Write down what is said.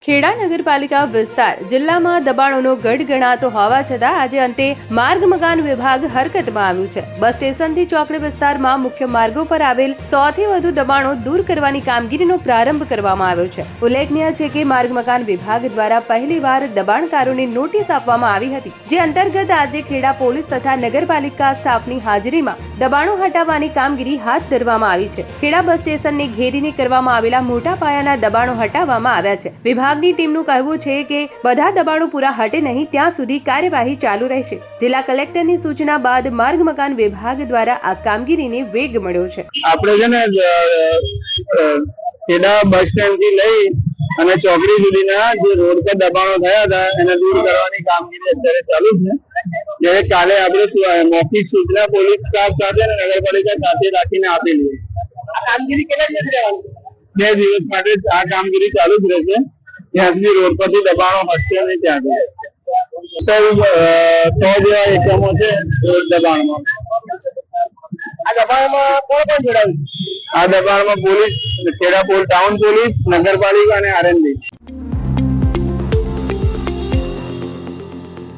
ખેડા નગરપાલિકા વિસ્તાર જિલ્લામાં દબાણોનો ગઢ ગણાતો હોવા છતાં આજે અંતે માર્ગ મકાન વિભાગ હરકતમાં આવ્યું છે। બસ સ્ટેશનથી ચોકડી વિસ્તારમાં મુખ્ય માર્ગો પર આવેલ 100 થી વધુ દબાણો દૂર કરવાની કામગીરીનો પ્રારંભ કરવામાં આવ્યો છે। ઉલ્લેખનીય છે કે માર્ગ મકાન વિભાગ દ્વારા પહેલીવાર દબાણકારોને નોટિસ આપવામાં આવી હતી, જે અંતર્ગત આજે ખેડા પોલીસ તથા નગરપાલિકા સ્ટાફની હાજરીમાં દબાણો હટાવવાની કામગીરી હાથ ધરવામાં આવી છે। ખેડા બસ સ્ટેશનને ઘેરીને કરવામાં આવેલા મોટા પાયાના દબાણો હટાવવામાં આવ્યા છે। વિભાગની ટીમનું કહેવું છે કે બધા દબાણો પૂરા હટે નહીં ત્યાં સુધી કાર્યવાહી ચાલુ રહેશે। જિલ્લા કલેક્ટરની સૂચના બાદ માર્ગ મકાન વિભાગ દ્વારા આ કામગીરીને વેગ મળ્યો છે। આપણે છે ને ખેડા બસ સ્ટેન્ડ થી લઈ અને ચોકડી સુધીના જે રોડ પર દબાણો થયા હતા એને દૂર કરવાની કામગીરી અત્યારે ચાલુ છે। જ્યારે કાલે આપણે મૌખિક સૂચના પોલીસ સ્ટાફ સાથે અને નગરપાલિકા સાથે રાખીને આપેલી આ કામગીરી કેટલા દિવસ રહેવાની? 2 દિવસ માટે આ કામગીરી ચાલુ જ રહેશે। જ્યાં સુધી રોડ પરથી દબાણો હટશે નહીં ત્યાં સુધી 100 જેવા એકમો છે રોડ દબાણમાં। આ દબાણમાં કોણ કોણ જોડાયું? આ દબાણમાં પોલીસ, ખેડા ટાઉન પોલીસ, નગરપાલિકા અને આરએનબી।